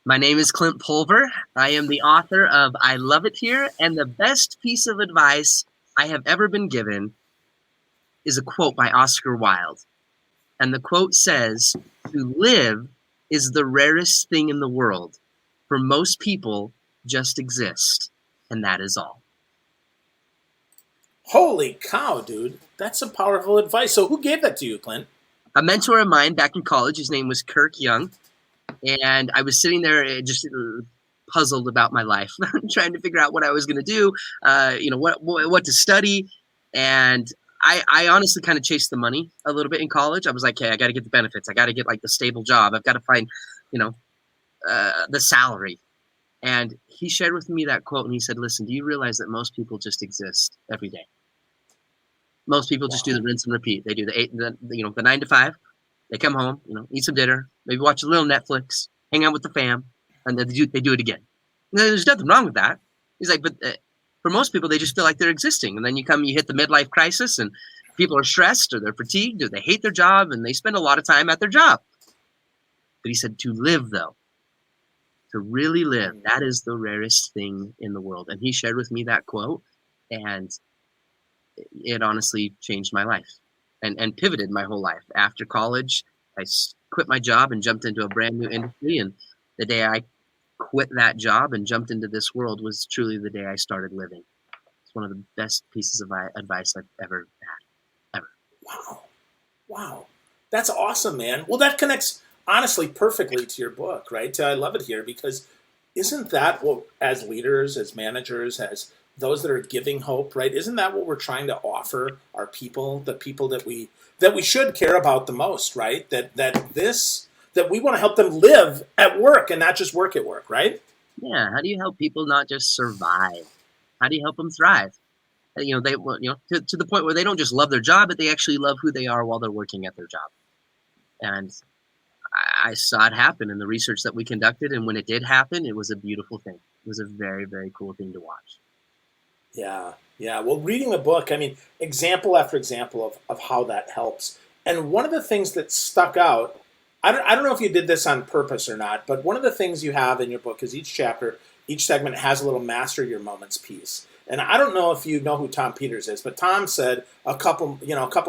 My name is Clint Pulver. I am the author of I Love It Here, and the best piece of advice I have ever been given is a quote by Oscar Wilde. And the quote says, "To live is the rarest thing in the world. For most people, just exist, and that is all." Holy cow, dude. That's some powerful advice. So who gave that to you, Clint? A mentor of mine back in college, his name was Kirk Young, and I was sitting there just puzzled about my life, trying to figure out what I was going to do, what to study, and I honestly kind of chased the money a little bit in college. I was like, hey, I got to get the benefits. I got to get like the stable job. I've got to find, the salary. And he shared with me that quote, and he said, listen, do you realize that most people just exist every day? Most people just do the rinse and repeat. They do the 9 to 5. They come home, eat some dinner, maybe watch a little Netflix, hang out with the fam, and then they do it again. And there's nothing wrong with that. He's like, but for most people, they just feel like they're existing. And then you hit the midlife crisis, and people are stressed, or they're fatigued, or they hate their job, and they spend a lot of time at their job. But he said, to live, though, to really live, that is the rarest thing in the world. And he shared with me that quote, and it honestly changed my life and pivoted my whole life. After college, I quit my job and jumped into a brand new industry. And the day I quit that job and jumped into this world was truly the day I started living. It's one of the best pieces of advice I've ever had, ever. Wow. That's awesome, man. Well, that connects honestly perfectly to your book, right? I love it here because isn't that what, as leaders, as managers, as those that are giving hope, right? Isn't that what we're trying to offer our people, the people that we should care about the most, right? That we want to help them live at work and not just work at work, right? Yeah. How do you help people not just survive? How do you help them thrive? To the point where they don't just love their job, but they actually love who they are while they're working at their job. And I saw it happen in the research that we conducted. And when it did happen, it was a beautiful thing. It was a very, very cool thing to watch. Yeah. Well, reading the book, I mean, example after example of how that helps. And one of the things that stuck out, I don't know if you did this on purpose or not, but one of the things you have in your book is each chapter, each segment has a little master your moments piece. And I don't know if you know who Tom Peters is, but Tom said a couple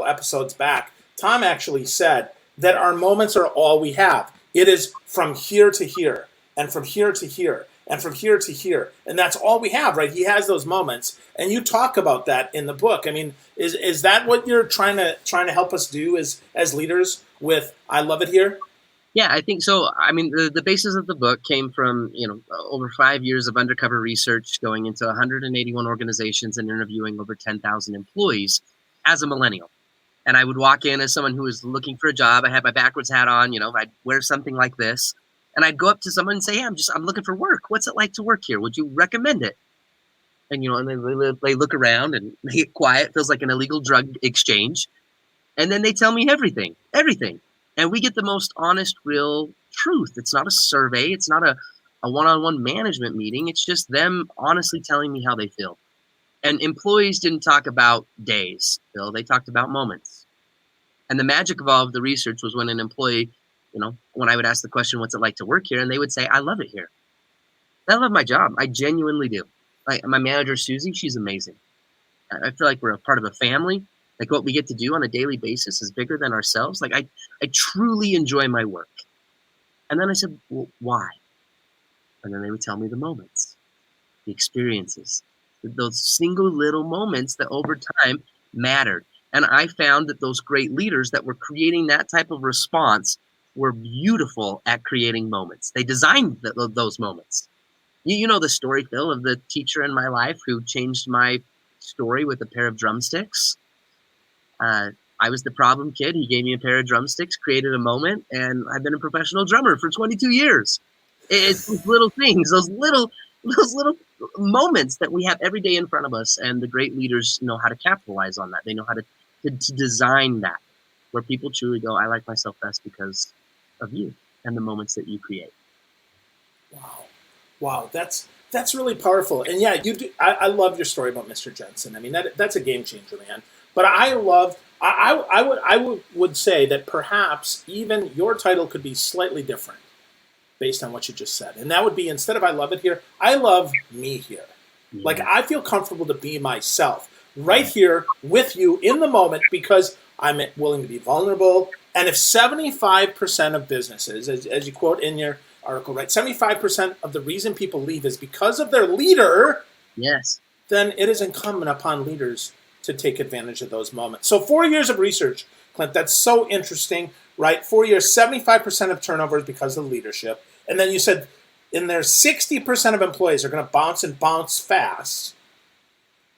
episodes back, Tom actually said that our moments are all we have. It is from here to here, and from here to here, and from here to here, and that's all we have, right? He has those moments, and you talk about that in the book. I mean, is that what you're trying to help us do as leaders with I Love It Here? Yeah, I think so. I mean, the basis of the book came from, over 5 years of undercover research going into 181 organizations and interviewing over 10,000 employees as a millennial. And I would walk in as someone who was looking for a job. I had my backwards hat on, I'd wear something like this. And I'd go up to someone and say, hey, I'm looking for work. What's it like to work here? Would you recommend it? And, they look around and they get quiet. It feels like an illegal drug exchange. And then they tell me everything. And we get the most honest, real truth. It's not a survey. It's not a one-on-one management meeting. It's just them honestly telling me how they feel. And employees didn't talk about days, Bill. They talked about moments. And the magic of all of the research was when an employee, when I would ask the question, what's it like to work here? And they would say, I love it here. I love my job. I genuinely do. My manager, Susie, she's amazing. I feel like we're a part of a family. Like what we get to do on a daily basis is bigger than ourselves. Like I truly enjoy my work. And then I said, well, why? And then they would tell me the moments, the experiences, those single little moments that over time mattered. And I found that those great leaders that were creating that type of response were beautiful at creating moments. They designed those moments. You know the story, Phil, of the teacher in my life who changed my story with a pair of drumsticks. I was the problem kid. He gave me a pair of drumsticks, created a moment, and I've been a professional drummer for 22 years. It's those little things, those little moments that we have every day in front of us, and the great leaders know how to capitalize on that. They know how to design that, where people truly go, I like myself best because of you and the moments that you create. Wow, that's really powerful. And yeah, you do. I love your story about Mr. Jensen. I mean, that's a game changer, man. But I would say that perhaps even your title could be slightly different. based on what you just said. And that would be, instead of I love it here, I love me here. Like, Yeah. I feel comfortable to be myself right here with you in the moment because I'm willing to be vulnerable. And if 75% of businesses, as you quote in your article, right, 75% of the reason people leave is because of their leader, Yes. then it is incumbent upon leaders to take advantage of those moments. So 4 years of research, Clint, that's so interesting, right? 4 years, 75% of turnover is because of leadership. And then you said in there, 60% of employees are going to bounce and bounce fast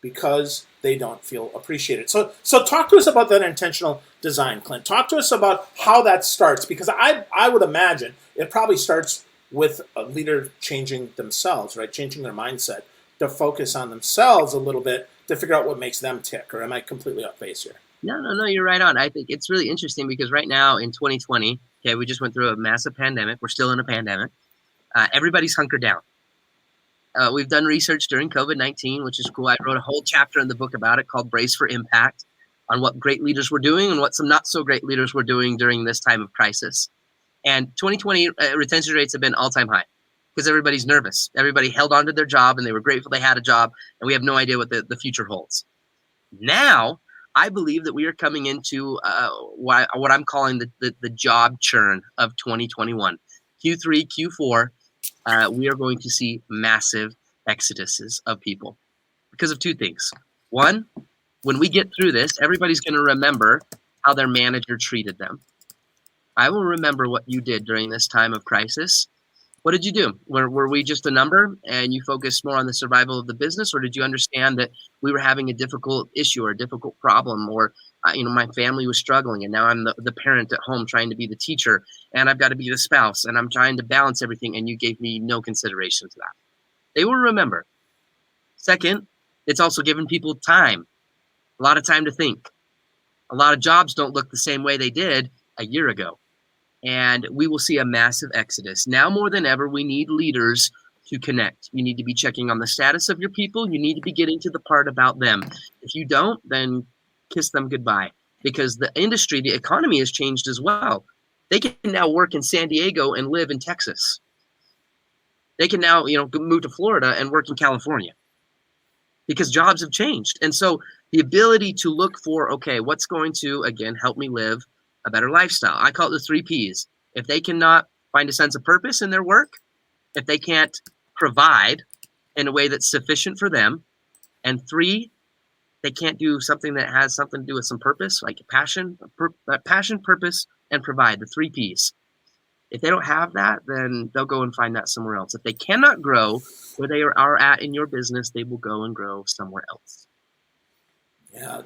because they don't feel appreciated. So talk to us about that intentional design, Clint. Talk to us about how that starts, because I would imagine it probably starts with a leader changing themselves, right? Changing their mindset to focus on themselves a little bit to figure out what makes them tick. Or am I completely off base here? No, you're right on. I think it's really interesting because right now in 2020, okay, we just went through a massive pandemic. We're still in a pandemic. Everybody's hunkered down. We've done research during COVID-19, which is cool. I wrote a whole chapter in the book about it called Brace for Impact, on what great leaders were doing and what some not so great leaders were doing during this time of crisis. And 2020 retention rates have been all-time high because everybody's nervous. Everybody held on to their job and they were grateful they had a job, and we have no idea what the future holds. Now, I believe that we are coming into what I'm calling the job churn of 2021. Q3, Q4, we are going to see massive exoduses of people because of two things. One, when we get through this, everybody's going to remember how their manager treated them. I will remember what you did during this time of crisis. What did you do? Were we just a number and you focused more on the survival of the business, or did you understand that we were having a difficult issue or a difficult problem, or my family was struggling and now I'm the parent at home trying to be the teacher and I've got to be the spouse and I'm trying to balance everything, and you gave me no consideration to that? They will remember. Second, it's also given people time, a lot of time to think. A lot of jobs don't look the same way they did a year ago. And we will see a massive exodus. Now more than ever, we need leaders to connect. You need to be checking on the status of your people. You need to be getting to the part about them. If you don't, then kiss them goodbye, because the industry, the economy has changed as well. They can now work in San Diego and live in Texas. They can now, move to Florida and work in California because jobs have changed. And so the ability to look for, okay, what's going to, again, help me live a better lifestyle. I call it the 3 Ps. If they cannot find a sense of purpose in their work, if they can't provide in a way that's sufficient for them, and 3, they can't do something that has something to do with some purpose, like passion, purpose, and provide, the 3 Ps. If they don't have that, then they'll go and find that somewhere else. If they cannot grow where they are at in your business, they will go and grow somewhere else. Yeah,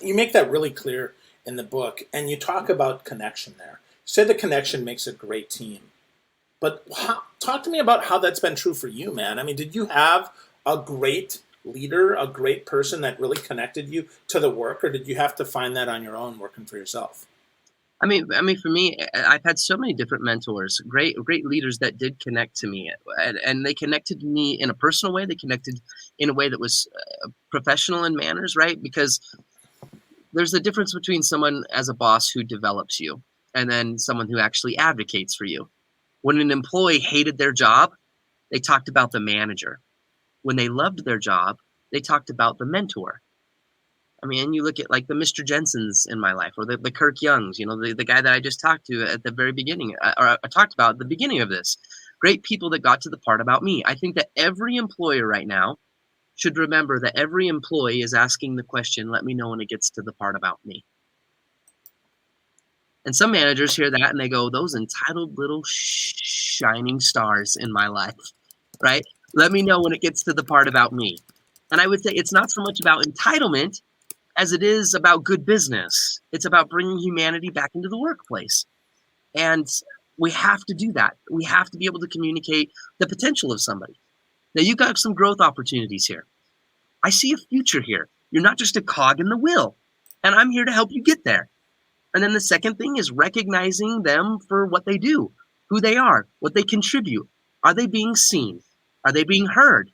you make that really clear in the book, and you talk about connection there. You say the connection makes a great team. But talk to me about how that's been true for you, man. I mean, did you have a great leader, a great person that really connected you to the work, or did you have to find that on your own working for yourself? I mean, for me, I've had so many different mentors, great leaders that did connect to me, and they connected me in a personal way. They connected in a way that was professional in manners, right? Because there's a difference between someone as a boss who develops you and then someone who actually advocates for you. When an employee hated their job, they talked about the manager. When they loved their job, they talked about the mentor. I mean, and you look at like the Mr. Jensens in my life, or the Kirk Youngs, the guy that I just talked to at the very beginning, or I talked about at the beginning of this. Great people that got to the part about me. I think that every employer right now should remember that every employee is asking the question, let me know when it gets to the part about me. And some managers hear that and they go, those entitled little shining stars in my life, right? Let me know when it gets to the part about me. And I would say it's not so much about entitlement as it is about good business. It's about bringing humanity back into the workplace. And we have to do that. We have to be able to communicate the potential of somebody. Now, you've got some growth opportunities here. I see a future here. You're not just a cog in the wheel, and I'm here to help you get there. And then the second thing is recognizing them for what they do, who they are, what they contribute. Are they being seen? Are they being heard?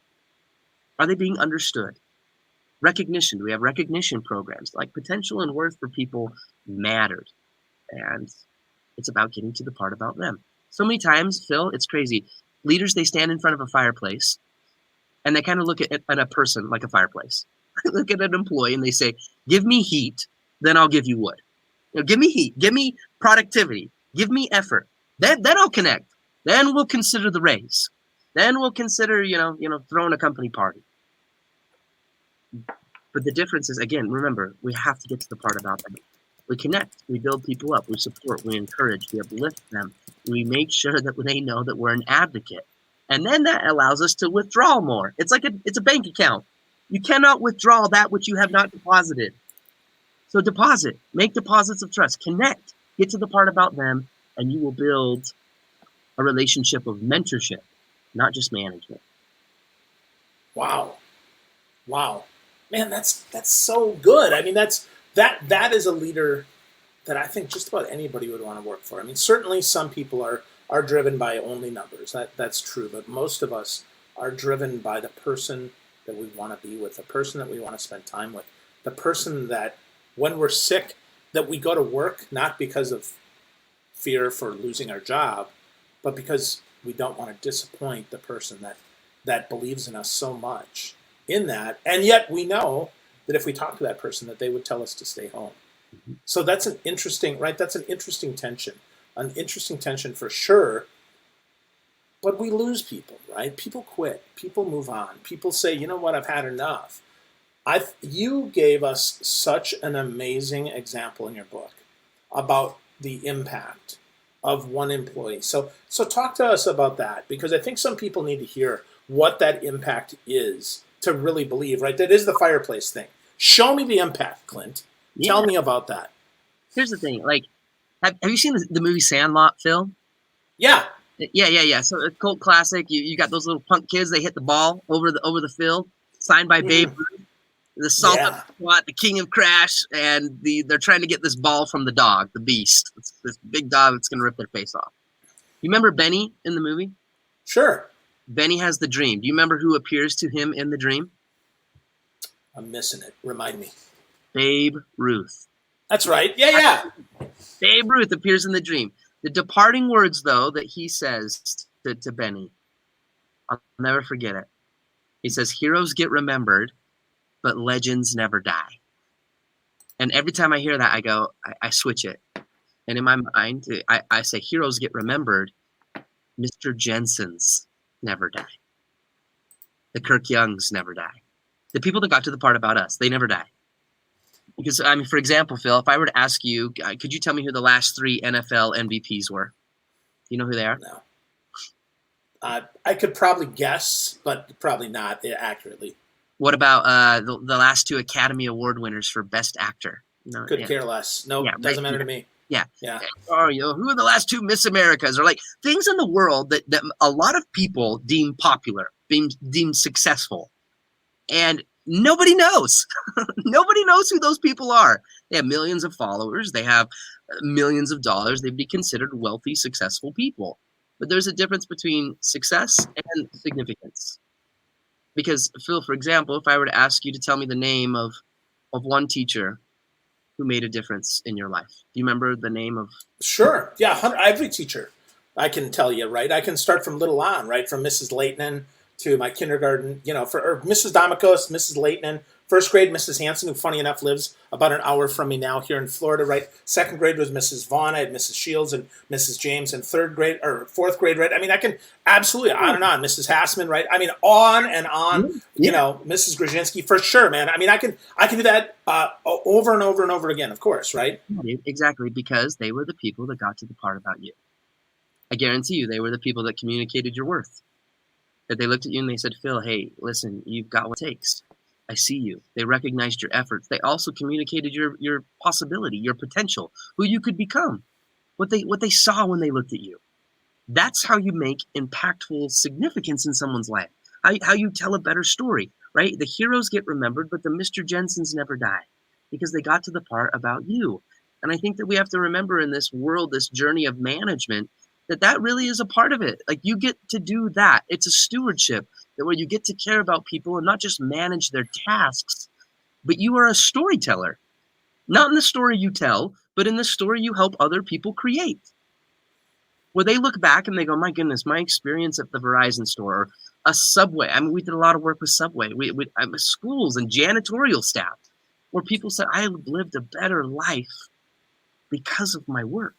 Are they being understood? Recognition. Do we have recognition programs? Like potential and worth for people mattered. And it's about getting to the part about them. So many times, Phil, it's crazy. Leaders, they stand in front of a fireplace and they kind of look at a person like a fireplace. Look at an employee and they say, give me heat, then I'll give you wood. Give me heat, give me productivity, give me effort. Then I'll connect. Then we'll consider the raise. Then we'll consider, throwing a company party. But the difference is, again, remember, we have to get to the part about them. We connect, we build people up, we support, we encourage, we uplift them. We make sure that they know that we're an advocate. And then that allows us to withdraw more. It's like it's a bank account. You cannot withdraw that which you have not deposited. So deposit, make deposits of trust, connect, get to the part about them, and you will build a relationship of mentorship, not just management. Wow. Man, that's so good. I mean, that is a leader that I think just about anybody would want to work for. I mean, certainly some people are driven by only numbers. That's true, but most of us are driven by the person that we want to be with, the person that we want to spend time with, the person that when we're sick, that we go to work, not because of fear for losing our job, but because we don't want to disappoint the person that believes in us so much in that. And yet we know that if we talk to that person, that they would tell us to stay home. So that's an interesting, right? That's an interesting tension for sure. But we lose people, right? People quit. People move on. People say, you know what, I've had enough. You gave us such an amazing example in your book about the impact of one employee. So talk to us about that, because I think some people need to hear what that impact is to really believe, right? That is the fireplace thing. Show me the impact, Clint. Yeah. Tell me about that. Here's the thing. Like, have you seen the movie Sandlot, Phil? Yeah. Yeah. So a cult classic. You got those little punk kids. They hit the ball over the field. Signed by Babe Ruth, the salt of the squad, the king of crash, and they're trying to get this ball from the dog, the beast. It's this big dog that's going to rip their face off. You remember Benny in the movie? Sure. Benny has the dream. Do you remember who appears to him in the dream? I'm missing it. Remind me. Babe Ruth. That's right. Yeah. Babe Ruth appears in the dream. The departing words, though, that he says to Benny, I'll never forget it. He says, heroes get remembered, but legends never die. And every time I hear that, I go, I switch it. And in my mind, I say, heroes get remembered, Mr. Jensen's never die. The Kirk Youngs never die. The people that got to the part about us, they never die. Because, I mean, for example, Phil, if I were to ask you, could you tell me who the last 3 NFL MVPs were? Do you know who they are? No. I could probably guess, but probably not accurately. What about the last 2 Academy Award winners for Best Actor? No, Could care less. Nope, doesn't matter to me. Yeah. Or who are the last 2 Miss Americas? Or like things in the world that a lot of people deem popular, deemed successful, and nobody knows. Nobody knows who those people are. They have millions of followers. They have millions of dollars. They'd be considered wealthy, successful people. But there's a difference between success and significance. Because, Phil, for example, if I were to ask you to tell me the name of one teacher who made a difference in your life, do you remember the name of? Sure. Yeah, every teacher I can tell you, right? I can start from little on, right? From Mrs. Leighton to my kindergarten, or Mrs. Domikos, Mrs. Leighton. First grade, Mrs. Hanson, who funny enough lives about an hour from me now here in Florida, right? Second grade was Mrs. Vaughn. I had Mrs. Shields and Mrs. James. And fourth grade, right? I mean, I can absolutely on and on. Mrs. Hassman, right? I mean, on and on. Yeah. Mrs. Grzyński, for sure, man. I mean, I can do that over and over and over again, of course, right? Exactly, because they were the people that got to the part about you. I guarantee you, they were the people that communicated your worth. That they looked at you and they said, Phil, hey, listen, you've got what it takes. I see you. They recognized your efforts. They also communicated your possibility, your potential, who you could become, what they saw when they looked at you. That's how you make impactful significance in someone's life. How you tell a better story, right? The heroes get remembered, but the Mr. Jensens never die because they got to the part about you. And I think that we have to remember in this world, this journey of management, that really is a part of it. Like you get to do that. It's a stewardship that where you get to care about people and not just manage their tasks, but you are a storyteller. Not in the story you tell, but in the story you help other people create. where they look back and they go, my goodness, my experience at the Verizon store, or a Subway. I mean, we did a lot of work with Subway. Schools and janitorial staff, where people said, I lived a better life because of my work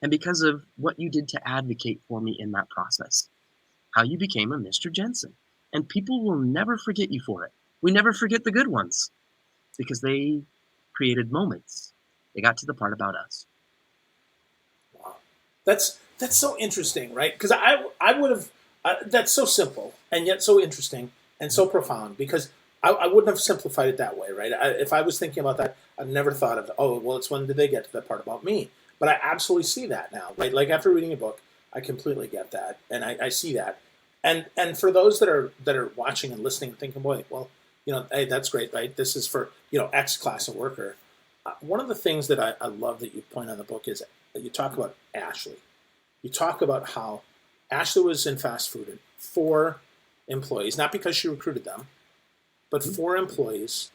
and because of what you did to advocate for me in that process, how you became a Mr. Jensen. And people will never forget you for it. We never forget the good ones because they created moments. They got to the part about us. Wow. That's so interesting, right? Because I would have, that's so simple and yet so interesting and so profound, because I wouldn't have simplified it that way, right? If I was thinking about that, I've never thought of, oh, well, it's when did they get to that part about me? But I absolutely see that now, right? Like after reading a book, I completely get that, and I see that. And for those that are watching and listening and thinking, boy, well, hey, that's great, right? This is for X class of worker. One of the things that I love that you point on the book is that you talk about Ashley. You talk about how Ashley was in fast food, and 4 employees, not because she recruited them, but 4 employees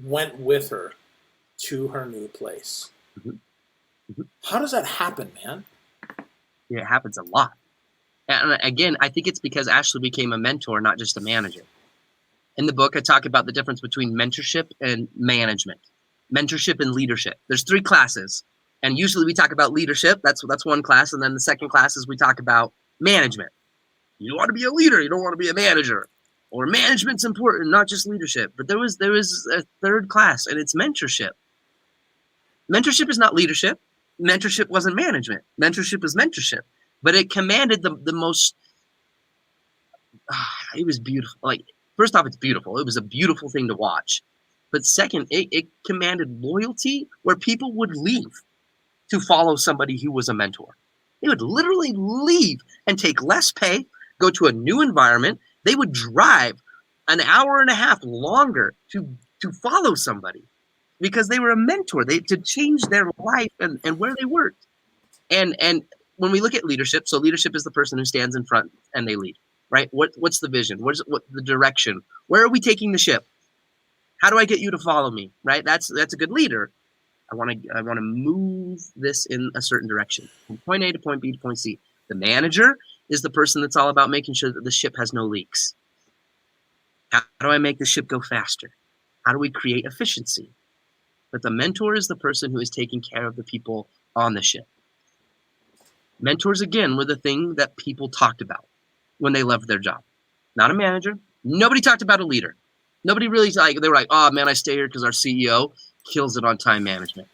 went with her to her new place. Mm-hmm. Mm-hmm. How does that happen, man? Yeah, it happens a lot. And again, I think it's because Ashley became a mentor, not just a manager. In the book, I talk about the difference between mentorship and management. Mentorship and leadership. There's 3 classes. And usually we talk about leadership. That's one class. And then the second class is we talk about management. You want to be a leader. You don't want to be a manager. Or management's important, not just leadership. But there was a third class, and it's mentorship. Mentorship is not leadership. Mentorship wasn't management. Mentorship is mentorship. But it commanded the most, it was beautiful. Like, first off, it's beautiful. It was a beautiful thing to watch. But second, it commanded loyalty where people would leave to follow somebody who was a mentor. They would literally leave and take less pay, go to a new environment. They would drive an hour and a half longer to follow somebody because they were a mentor. They to change their life and where they worked. And when we look at leadership, so leadership is the person who stands in front and they lead, right? What's the vision? What the direction? Where are we taking the ship? How do I get you to follow me? Right? That's a good leader. I want to move this in a certain direction, from point A to point B to point C. The manager is the person that's all about making sure that the ship has no leaks. How do I make the ship go faster? How do we create efficiency? But the mentor is the person who is taking care of the people on the ship. Mentors, again, were the thing that people talked about when they left their job. Not a manager. Nobody talked about a leader. Nobody really, they were like, oh, man, I stay here because our CEO kills it on time management.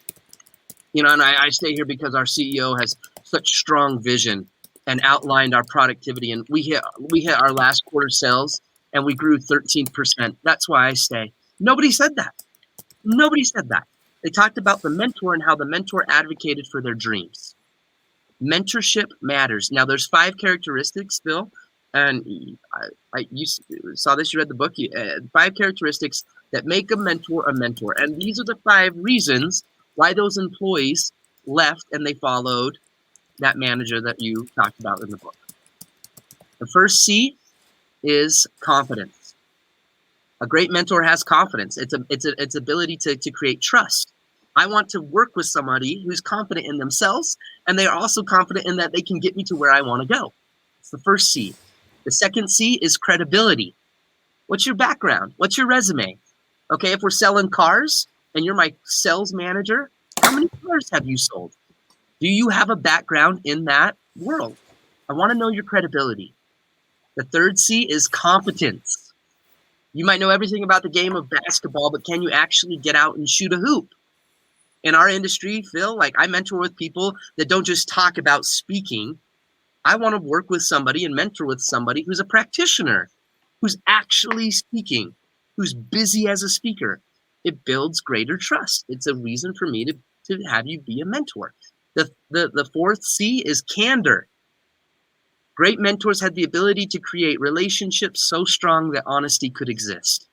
And I stay here because our CEO has such strong vision and outlined our productivity. And we hit our last quarter sales and we grew 13%. That's why I stay. Nobody said that. Nobody said that. They talked about the mentor and how the mentor advocated for their dreams. Mentorship matters. Now, there's 5 characteristics, Bill, and you saw this, you read the book, 5 characteristics that make a mentor a mentor. And these are the 5 reasons why those employees left and they followed that manager that you talked about in the book. The first C is confidence. A great mentor has confidence. It's ability to create trust. I want to work with somebody who's confident in themselves, and they are also confident in that they can get me to where I want to go. It's the first C. The second C is credibility. What's your background? What's your resume? Okay, if we're selling cars and you're my sales manager, how many cars have you sold? Do you have a background in that world? I want to know your credibility. The third C is competence. You might know everything about the game of basketball, but can you actually get out and shoot a hoop? In our industry, Phil, like I mentor with people that don't just talk about speaking. I want to work with somebody and mentor with somebody who's a practitioner, who's actually speaking, who's busy as a speaker. It builds greater trust. It's a reason for me to have you be a mentor. The fourth C is candor. Great mentors had the ability to create relationships so strong that honesty could exist.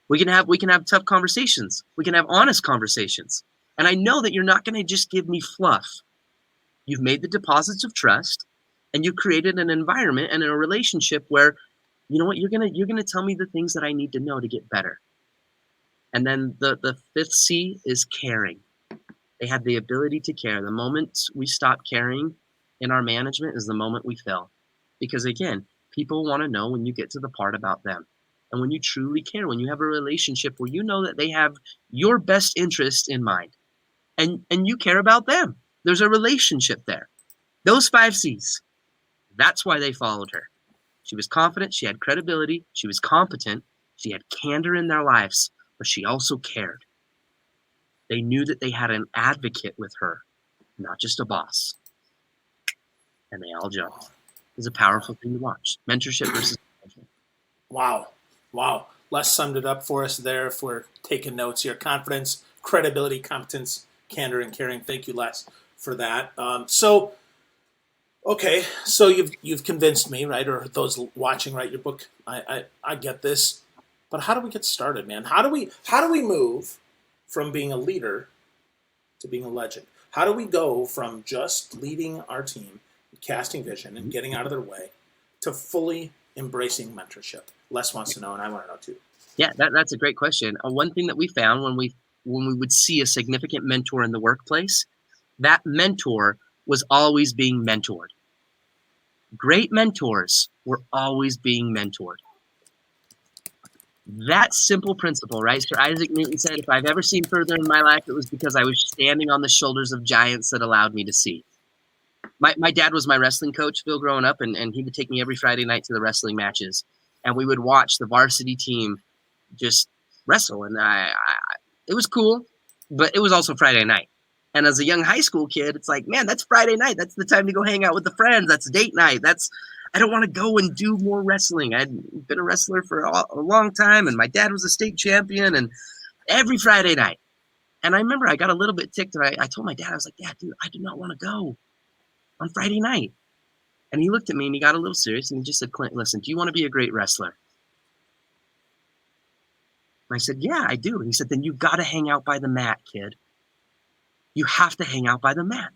We can have tough conversations. We can have honest conversations. And I know that you're not going to just give me fluff. You've made the deposits of trust, and you've created an environment and a relationship where, you know what, you're gonna tell me the things that I need to know to get better. And then the fifth C is caring. They had the ability to care. The moment we stop caring, in our management is the moment we fail. Because again, people want to know when you get to the part about them. And when you truly care, when you have a relationship where you know that they have your best interest in mind and you care about them, there's a relationship there. Those 5 C's, that's why they followed her. She was confident, she had credibility, she was competent, she had candor in their lives, but she also cared. They knew that they had an advocate with her, not just a boss. And they all jumped. It was a powerful thing to watch. Mentorship versus management. Wow. Wow. Les summed it up for us there if we're taking notes here. Confidence, credibility, competence, candor, and caring. Thank you, Les, for that. Okay, so you've convinced me, right? Or those watching, right? Your book, I get this. But how do we get started, man? How do we move from being a leader to being a legend? How do we go from just leading our team, casting vision, and getting out of their way to fully embracing mentorship? Les wants to know, and I want to know too. Yeah, that's a great question. One thing that we found when we would see a significant mentor in the workplace, that mentor was always being mentored. Great mentors were always being mentored. That simple principle, right? Sir Isaac Newton said, if I've ever seen further in my life, it was because I was standing on the shoulders of giants that allowed me to see. My dad was my wrestling coach, Phil, growing up, and he would take me every Friday night to the wrestling matches. And we would watch the varsity team just wrestle. And it was cool, but it was also Friday night. And as a young high school kid, it's like, man, that's Friday night. That's the time to go hang out with the friends. That's date night. I don't want to go and do more wrestling. I'd been a wrestler for a long time, and my dad was a state champion, and every Friday night. And I remember I got a little bit ticked, and I told my dad, I was like, Dad, dude, I do not want to go on Friday night. And he looked at me, and he got a little serious, and he just said, Clint, listen, do you want to be a great wrestler? And I said, yeah, I do. And he said, then you got to hang out by the mat, kid. You have to hang out by the mat.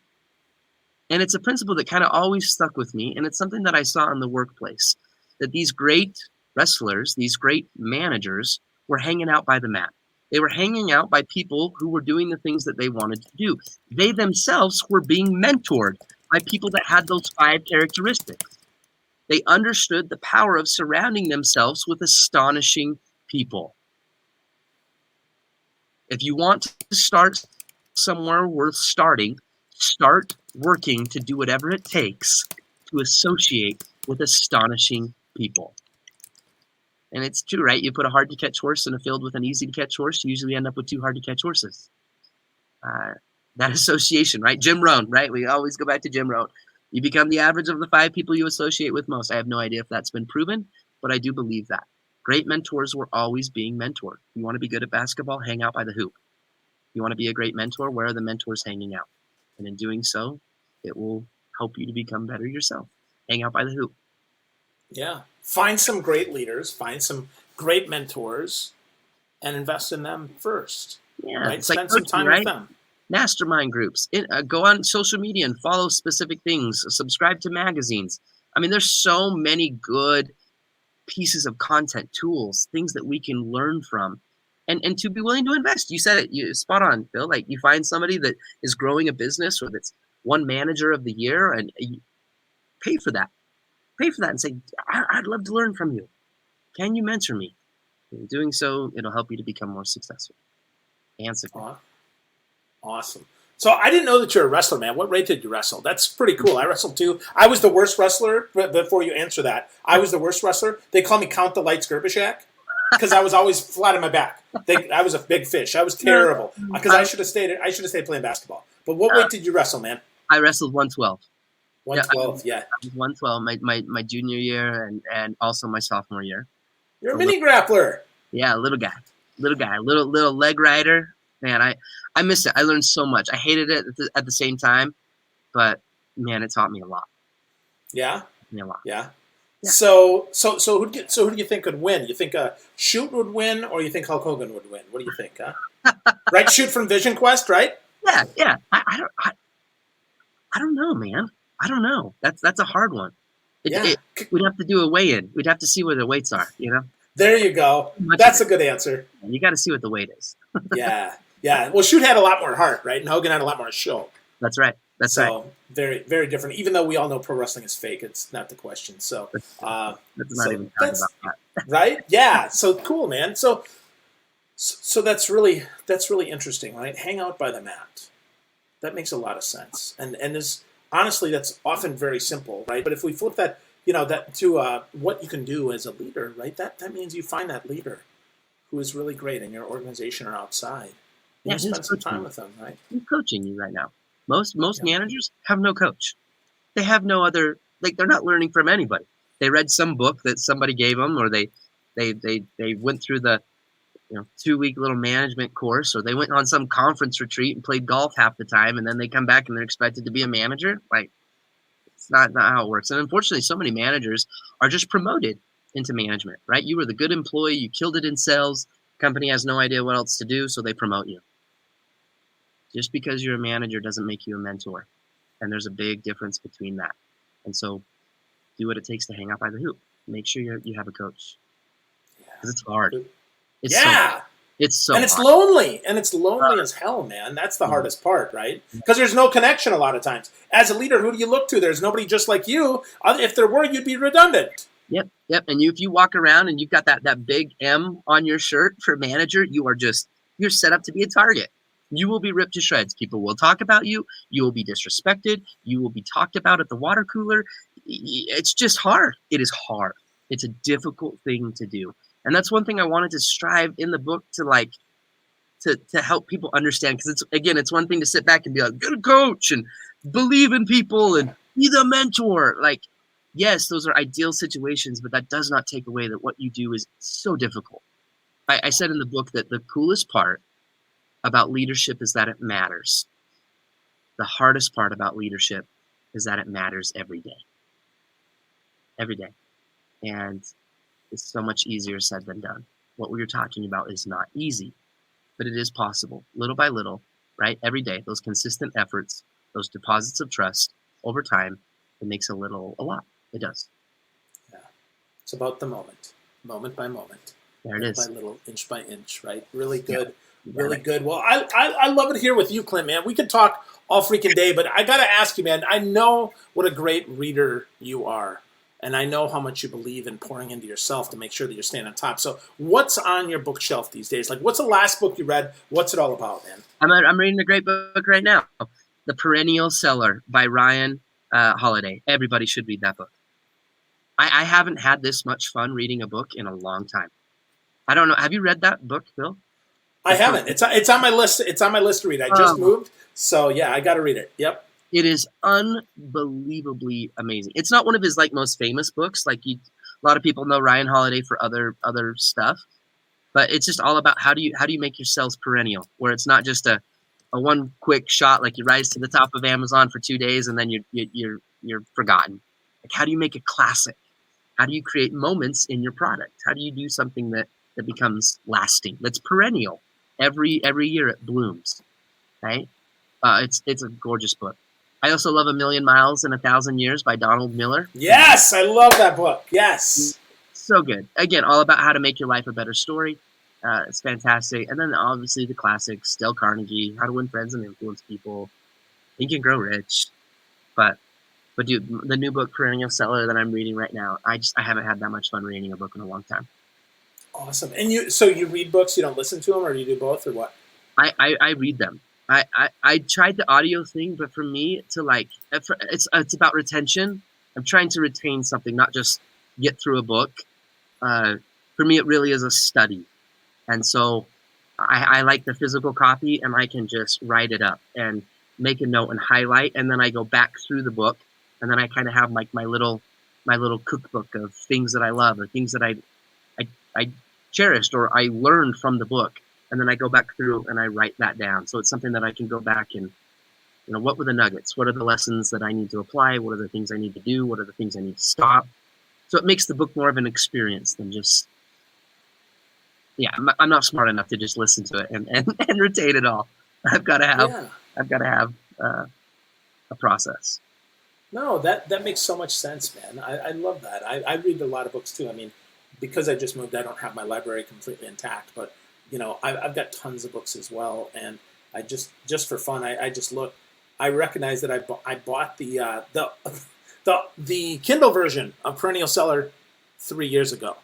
And it's a principle that kind of always stuck with me. And it's something that I saw in the workplace, that these great wrestlers, these great managers were hanging out by the mat. They were hanging out by people who were doing the things that they wanted to do. They themselves were being mentored by people that had those 5 characteristics. They understood the power of surrounding themselves with astonishing people. If you want to start somewhere worth starting, start working to do whatever it takes to associate with astonishing people. And it's true, right? You put a hard-to-catch horse in a field with an easy-to-catch horse, you usually end up with 2 hard-to-catch horses. That association, right? Jim Rohn, right? We always go back to Jim Rohn. You become the average of the 5 people you associate with most. I have no idea if that's been proven, but I do believe that. Great mentors were always being mentored. You want to be good at basketball? Hang out by the hoop. You want to be a great mentor? Where are the mentors hanging out? And in doing so, it will help you to become better yourself. Hang out by the hoop. Yeah. Find some great leaders, find some great mentors, and invest in them first. Yeah. Right? It's Spend like some coaching, time right? with them. Mastermind groups. Go on social media and follow specific things. Subscribe to magazines. I mean, there's so many good pieces of content, tools, things that we can learn from. And to be willing to invest. You said it, you spot on, Bill. Like, you find somebody that is growing a business or that's one manager of the year, and you pay for that. Pay for that and say, I'd love to learn from you. Can you mentor me? In doing so, it'll help you to become more successful and successful. Awesome. So I didn't know that you're a wrestler, man. What rate did you wrestle? That's pretty cool. I wrestled too. I was the worst wrestler. But before you answer that, I was the worst wrestler. They call me Count the Lights Gerbishak because I was always flat on my back. I was a big fish. I was terrible because I should have stayed. I should have stayed playing basketball. But what weight did you wrestle, man? I wrestled 112. 112. Yeah. I was 112 my junior year and also my sophomore year. You're a mini grappler. Yeah, little guy, little leg rider. Man, I missed it. I learned so much. I hated it at the same time, but man, it taught me a lot. Yeah. Taught me a lot. Yeah. So who do you think could win? You think Shoot would win, or you think Hulk Hogan would win? What do you think? Huh? Right, Shoot from Vision Quest, right? Yeah. I don't know, man. I don't know. That's a hard one. We'd have to do a weigh-in. We'd have to see where the weights are. You know. There you go. That's a good answer. You got to see what the weight is. Yeah. Well, Shoot had a lot more heart, right? And Hogan had a lot more show. That's right. That's right. So very, very different. Even though we all know pro wrestling is fake, it's not the question. So, Let's not so even talk that's about that. right. Yeah. So cool, man. So that's really interesting, right? Hang out by the mat. That makes a lot of sense, and is honestly that's often very simple, right? But if we flip that, that to what you can do as a leader, right? That means you find that leader who is really great in your organization or outside, and Yeah, you who's spend some coaching time you? with them, right? Who's coaching you right now? Most Yeah. managers have no coach. They have no other, like, they're not learning from anybody. They read some book that somebody gave them, or they went through the 2-week little management course, or they went on some conference retreat and played golf half the time, and then they come back and they're expected to be a manager. Like, it's not how it works. And unfortunately, so many managers are just promoted into management, right? You were the good employee, you killed it in sales, company has no idea what else to do, so they promote you. Just because you're a manager doesn't make you a mentor. And there's a big difference between that. And so do what it takes to hang out by the hoop. Make sure you have a coach. Because it's hard. Yeah. It's so Yeah. it's so And it's hard. lonely, as hell, man. That's the hardest part, right? Because there's no connection a lot of times. As a leader, who do you look to? There's nobody just like you. If there were, you'd be redundant. Yep. And if you walk around and you've got that big M on your shirt for manager, you're set up to be a target. You will be ripped to shreds. People will talk about you. You will be disrespected. You will be talked about at the water cooler. It's just hard. It is hard. It's a difficult thing to do. And that's one thing I wanted to strive in the book to help people understand. Because it's one thing to sit back and be like, get a coach and believe in people and be the mentor. Like, yes, those are ideal situations, but that does not take away that what you do is so difficult. I said in the book that the coolest part about leadership is that it matters. The hardest part about leadership is that it matters every day. Every day. And it's so much easier said than done. What we were talking about is not easy, but it is possible, little by little, right? Every day, those consistent efforts, those deposits of trust over time, it makes a lot. It does. Yeah. It's about the moment by moment, There it little is. by little, inch by inch, right? Really good. Yeah. Really good. Well, I love it here with you, Clint, man. We could talk all freaking day, but I got to ask you, man, I know what a great reader you are, and I know how much you believe in pouring into yourself to make sure that you're staying on top. So what's on your bookshelf these days? Like, what's the last book you read? What's it all about, man? I'm reading a great book right now, The Perennial Seller by Ryan Holiday. Everybody should read that book. I haven't had this much fun reading a book in a long time. I don't know. Have you read that book, Phil? I haven't. It's on my list. It's on my list to read. I just moved, so yeah, I got to read it. Yep. It is unbelievably amazing. It's not one of his most famous books. A lot of people know Ryan Holiday for other stuff, but it's just all about how do you make your sales perennial, where it's not just a one quick shot, like you rise to the top of Amazon for 2 days and then you're forgotten. Like, how do you make a classic? How do you create moments in your product? How do you do something that becomes lasting, that's perennial? Every year it blooms, right? It's a gorgeous book. I also love A Million Miles in 1,000 Years by Donald Miller. Yes, I love that book. Yes. So good. Again, all about how to make your life a better story. It's fantastic. And then obviously the classics, Dale Carnegie, How to Win Friends and Influence People, Think and Grow Rich. But dude, the new book, Perennial Seller, that I'm reading right now, I haven't had that much fun reading a book in a long time. Awesome. And you read books, you don't listen to them, or you do both, or what? I read them. I tried the audio thing, but for me it's about retention. I'm trying to retain something, not just get through a book. For me, it really is a study. And so I like the physical copy, and I can just write it up and make a note and highlight. And then I go back through the book, and then I kind of have my little cookbook of things that I love or things that I cherished or I learned from the book. And then I go back through and I write that down. So it's something that I can go back and, what were the nuggets? What are the lessons that I need to apply? What are the things I need to do? What are the things I need to stop? So it makes the book more of an experience than just, I'm not smart enough to just listen to it and retain it all. I've got to have a process. No, that makes so much sense, man. I love that. I read a lot of books too. I mean, because I just moved, I don't have my library completely intact, but I've got tons of books as well. And I just for fun, I just look. I recognize that I bought the Kindle version of Perennial Seller 3 years ago.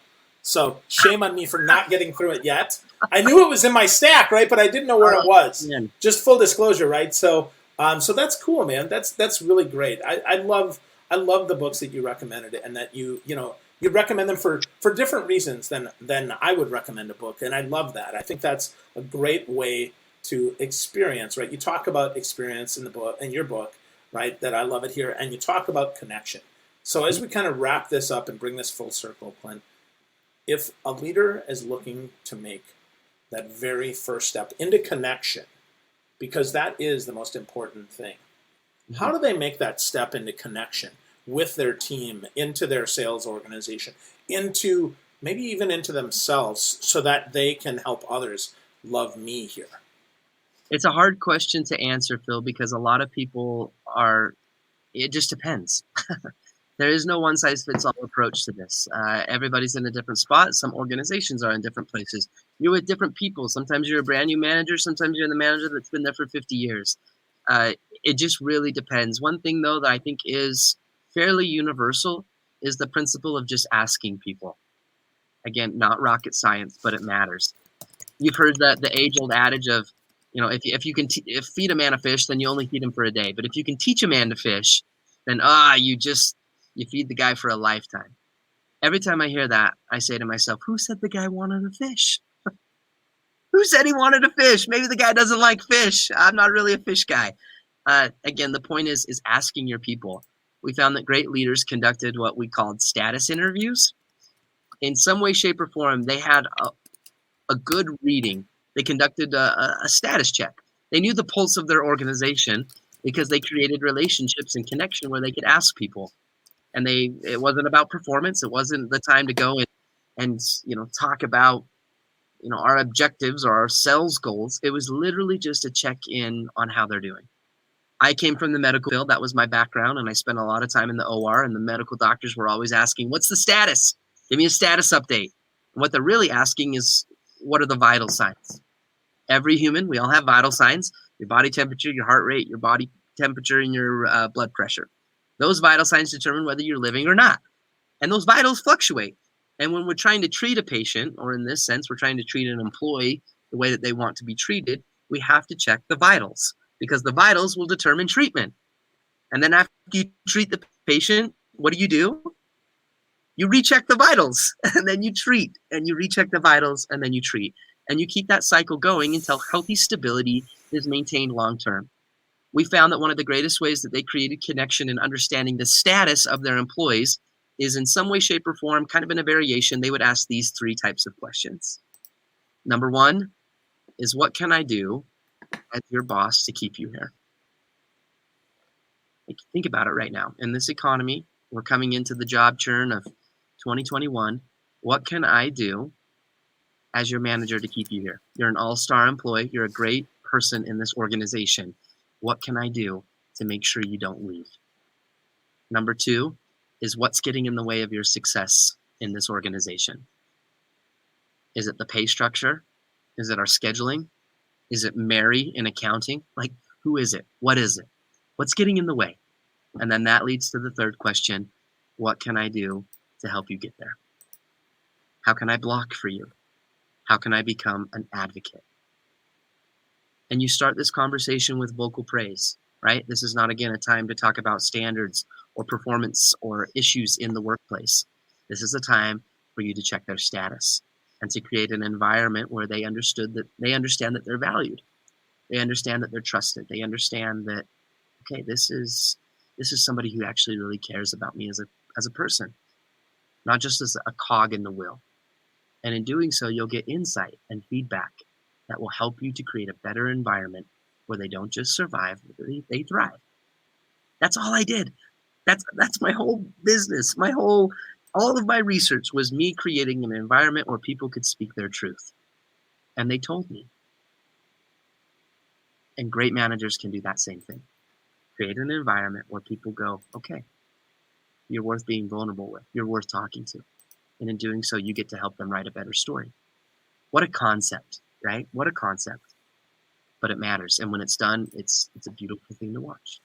So shame on me for not getting through it yet. I knew it was in my stack, right? But I didn't know where it was. Man. Just full disclosure, right? So so that's cool, man. That's really great. I love the books that you recommended and that you recommend them for different reasons than I would recommend a book, and I love that. I think that's a great way to experience, right? You talk about experience in your book, right? That I love it here, and you talk about connection. So as we kind of wrap this up and bring this full circle, Clint, if a leader is looking to make that very first step into connection, because that is the most important thing, how do they make that step into connection with their team, into their sales organization, into maybe even into themselves, so that they can help others love me here? It's a hard question to answer, Phil, because a lot of people it just depends. There is no one-size-fits-all approach to this. Everybody's in a different spot. Some organizations are in different places. You're with different people. Sometimes you're a brand new manager. Sometimes you're the manager that's been there for 50 years. It just really depends. One thing, though, that I think is fairly universal is the principle of just asking people. Again, not rocket science, but it matters. You've heard the age-old adage of, if you can feed a man a fish, then you only feed him for a day. But if you can teach a man to fish, then you feed the guy for a lifetime. Every time I hear that, I say to myself, who said the guy wanted a fish? Who said he wanted a fish? Maybe the guy doesn't like fish. I'm not really a fish guy. Again, the point is asking your people. We found that great leaders conducted what we called status interviews. In some way, shape, or form, they had a good reading. They conducted a status check. They knew the pulse of their organization because they created relationships and connection where they could ask people. And it wasn't about performance. It wasn't the time to go and talk about our objectives or our sales goals. It was literally just a check-in on how they're doing. I came from the medical field. That was my background, and I spent a lot of time in the OR, and the medical doctors were always asking, what's the status? Give me a status update. And what they're really asking is, what are the vital signs? Every human, we all have vital signs: your body temperature, your heart rate, your body temperature, and your blood pressure. Those vital signs determine whether you're living or not. And those vitals fluctuate. And when we're trying to treat a patient, or in this sense, we're trying to treat an employee the way that they want to be treated, we have to check the vitals, because the vitals will determine treatment. And then after you treat the patient, what do? You recheck the vitals, and then you treat, and you recheck the vitals, and then you treat. And you keep that cycle going until healthy stability is maintained long-term. We found that one of the greatest ways that they created connection and understanding the status of their employees is in some way, shape, or form, kind of in a variation, they would ask these 3 types of questions. Number 1 is, what can I do as your boss to keep you here? Think about it right now. In this economy, we're coming into the job churn of 2021. What can I do as your manager to keep you here? You're an all-star employee. You're a great person in this organization. What can I do to make sure you don't leave? Number 2 is, what's getting in the way of your success in this organization? Is it the pay structure? Is it our scheduling? Is it Mary in accounting? Like, who is it? What is it? What's getting in the way? And then that leads to the 3rd question: what can I do to help you get there? How can I block for you? How can I become an advocate? And you start this conversation with vocal praise, right? This is not, again, a time to talk about standards or performance or issues in the workplace. This is a time for you to check their status and to create an environment where they understand that they're valued. They understand that they're trusted. They understand that, okay, this is somebody who actually really cares about me as a person, not just as a cog in the wheel. And in doing so, you'll get insight and feedback that will help you to create a better environment where they don't just survive, they thrive. That's all I did. That's my whole business. All of my research was me creating an environment where people could speak their truth. And they told me. And great managers can do that same thing. Create an environment where people go, okay, you're worth being vulnerable with. You're worth talking to. And in doing so, you get to help them write a better story. What a concept, right? What a concept. but it matters. And when it's done, it's a beautiful thing to watch.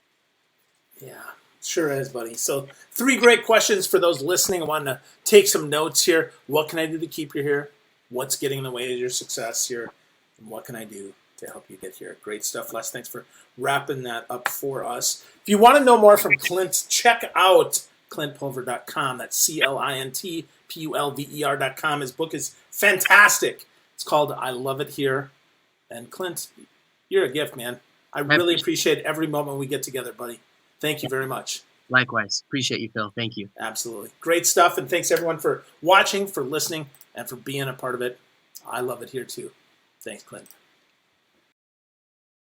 Yeah, sure is, buddy. So 3 great questions for those listening. I want to take some notes here. What can I do to keep you here? What's getting in the way of your success here? And what can I do to help you get here? Great stuff, Les. Thanks for wrapping that up for us. If you want to know more from Clint, check out clintpulver.com. That's CLINTPULVER.com. His book is fantastic. It's called I Love It Here. And Clint, you're a gift, man. I really appreciate every moment we get together, buddy. Thank you very much. Likewise. Appreciate you, Phil. Thank you. Absolutely. Great stuff. And thanks, everyone, for watching, for listening, and for being a part of it. I love it here, too. Thanks, Clint.